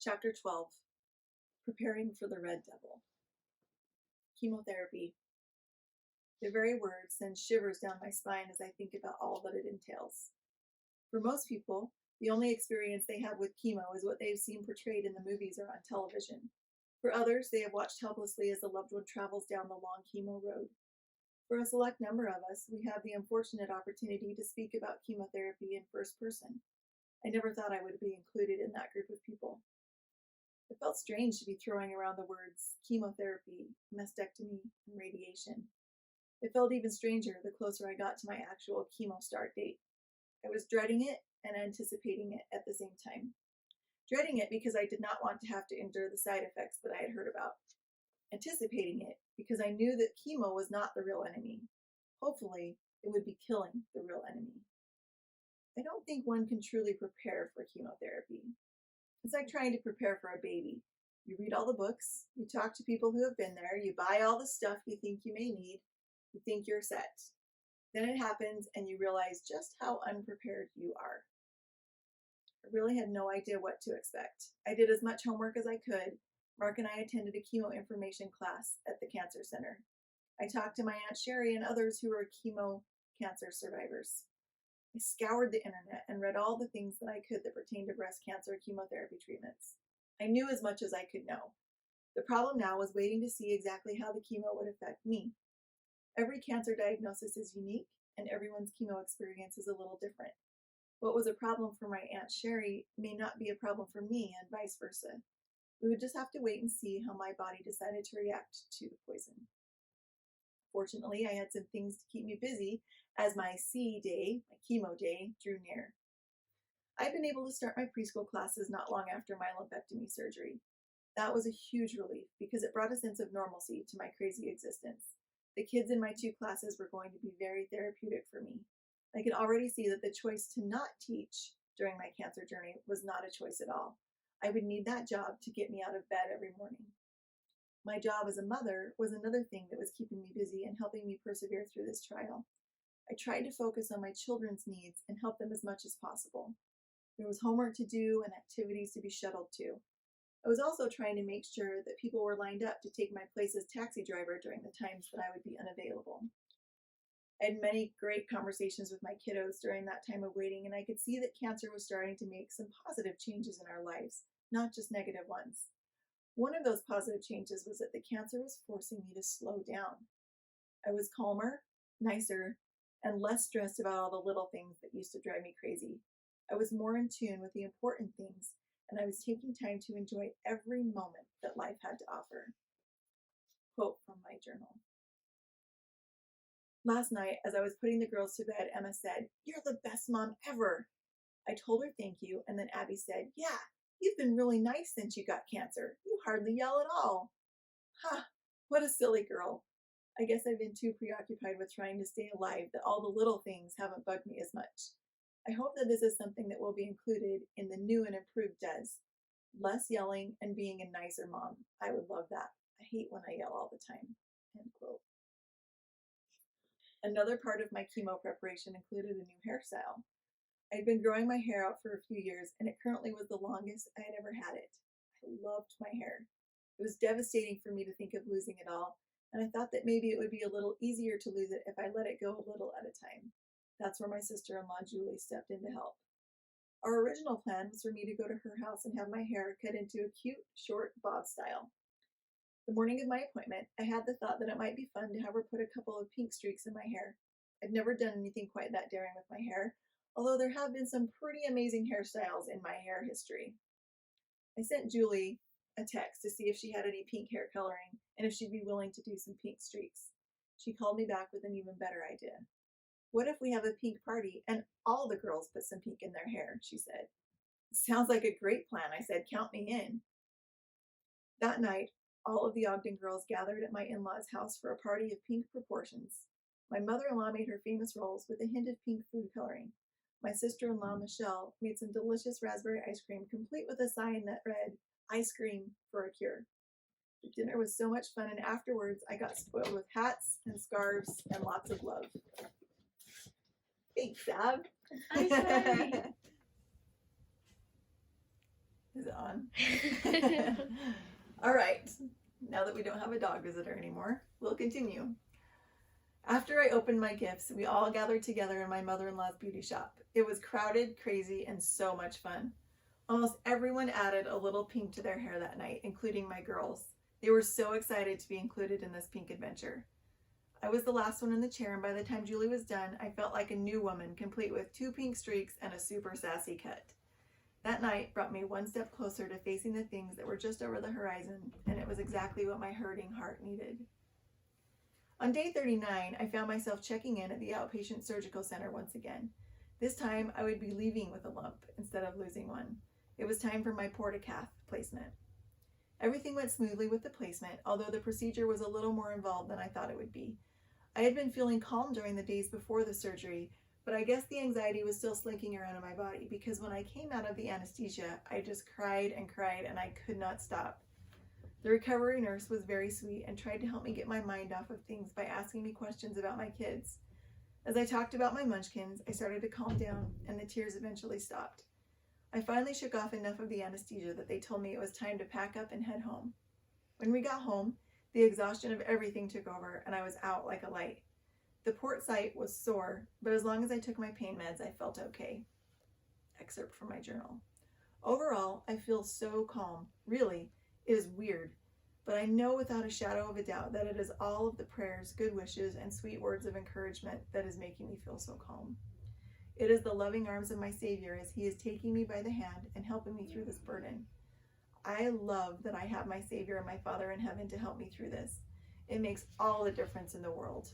Chapter 12, Preparing for the Red Devil. Chemotherapy. The very word sends shivers down my spine as I think about all that it entails. For most people, the only experience they have with chemo is what they've seen portrayed in the movies or on television. For others, they have watched helplessly as a loved one travels down the long chemo road. For a select number of us, we have the unfortunate opportunity to speak about chemotherapy in first person. I never thought I would be included in that group of people. It felt strange to be throwing around the words chemotherapy, mastectomy, and radiation. It felt even stranger the closer I got to my actual chemo start date. I was dreading it and anticipating it at the same time. Dreading it because I did not want to have to endure the side effects that I had heard about. Anticipating it because I knew that chemo was not the real enemy. Hopefully, it would be killing the real enemy. I don't think one can truly prepare for chemotherapy. It's like trying to prepare for a baby. You read all the books, you talk to people who have been there, you buy all the stuff you think you may need, you think you're set. Then it happens and you realize just how unprepared you are. I really had no idea what to expect. I did as much homework as I could. Mark and I attended a chemo information class at the cancer center. I talked to my Aunt Sherry and others who were chemo cancer survivors. I scoured the internet and read all the things that I could that pertained to breast cancer chemotherapy treatments. I knew as much as I could know. The problem now was waiting to see exactly how the chemo would affect me. Every cancer diagnosis is unique, and everyone's chemo experience is a little different. What was a problem for my Aunt Sherry may not be a problem for me, and vice versa. We would just have to wait and see how my body decided to react to the poison. Fortunately, I had some things to keep me busy as my C day, my chemo day, drew near. I'd been able to start my preschool classes not long after my lumpectomy surgery. That was a huge relief because it brought a sense of normalcy to my crazy existence. The kids in my 2 classes were going to be very therapeutic for me. I could already see that the choice to not teach during my cancer journey was not a choice at all. I would need that job to get me out of bed every morning. My job as a mother was another thing that was keeping me busy and helping me persevere through this trial. I tried to focus on my children's needs and help them as much as possible. There was homework to do and activities to be shuttled to. I was also trying to make sure that people were lined up to take my place as taxi driver during the times that I would be unavailable. I had many great conversations with my kiddos during that time of waiting, and I could see that cancer was starting to make some positive changes in our lives, not just negative ones. One of those positive changes was that the cancer was forcing me to slow down. I was calmer, nicer, and less stressed about all the little things that used to drive me crazy. I was more in tune with the important things, and I was taking time to enjoy every moment that life had to offer. Quote from my journal. Last night, as I was putting the girls to bed, Emma said, "You're the best mom ever." I told her thank you, and then Abby said, "Yeah, you've been really nice since you got cancer. You hardly yell at all." Ha, what a silly girl. I guess I've been too preoccupied with trying to stay alive that all the little things haven't bugged me as much. I hope that this is something that will be included in the new and improved Des. Less yelling and being a nicer mom. I would love that. I hate when I yell all the time. End quote. Another part of my chemo preparation included a new hairstyle. I'd been growing my hair out for a few years, and it currently was the longest I had ever had it. I loved my hair. It was devastating for me to think of losing it all, and I thought that maybe it would be a little easier to lose it if I let it go a little at a time. That's where my sister-in-law Julie stepped in to help. Our original plan was for me to go to her house and have my hair cut into a cute, short bob style. The morning of my appointment, I had the thought that it might be fun to have her put a couple of pink streaks in my hair. I'd never done anything quite that daring with my hair, although there have been some pretty amazing hairstyles in my hair history. I sent Julie a text to see if she had any pink hair coloring and if she'd be willing to do some pink streaks. She called me back with an even better idea. "What if we have a pink party and all the girls put some pink in their hair?" she said. "Sounds like a great plan," I said. "Count me in." That night, all of the Ogden girls gathered at my in-laws' house for a party of pink proportions. My mother-in-law made her famous rolls with a hint of pink food coloring. My sister-in-law, Michelle, made some delicious raspberry ice cream, complete with a sign that read, "Ice cream for a cure." The dinner was so much fun, and afterwards I got spoiled with hats and scarves and lots of love. Thanks, Ab. I'm sorry. Is it on? All right. Now that we don't have a dog visitor anymore, we'll continue. After I opened my gifts, we all gathered together in my mother-in-law's beauty shop. It was crowded, crazy, and so much fun. Almost everyone added a little pink to their hair that night, including my girls. They were so excited to be included in this pink adventure. I was the last one in the chair, and by the time Julie was done, I felt like a new woman, complete with 2 pink streaks and a super sassy cut. That night brought me one step closer to facing the things that were just over the horizon, and it was exactly what my hurting heart needed. On day 39, I found myself checking in at the outpatient surgical center once again. This time, I would be leaving with a lump instead of losing one. It was time for my portacath placement. Everything went smoothly with the placement, although the procedure was a little more involved than I thought it would be. I had been feeling calm during the days before the surgery, but I guess the anxiety was still slinking around in my body because when I came out of the anesthesia, I just cried and cried and I could not stop. The recovery nurse was very sweet and tried to help me get my mind off of things by asking me questions about my kids. As I talked about my munchkins, I started to calm down and the tears eventually stopped. I finally shook off enough of the anesthesia that they told me it was time to pack up and head home. When we got home, the exhaustion of everything took over and I was out like a light. The port site was sore, but as long as I took my pain meds, I felt okay. Excerpt from my journal. Overall, I feel so calm. Really, it is weird, but I know without a shadow of a doubt that it is all of the prayers, good wishes, and sweet words of encouragement that is making me feel so calm. It is the loving arms of my Savior as He is taking me by the hand and helping me through this burden. I love that I have my Savior and my Father in heaven to help me through this. It makes all the difference in the world.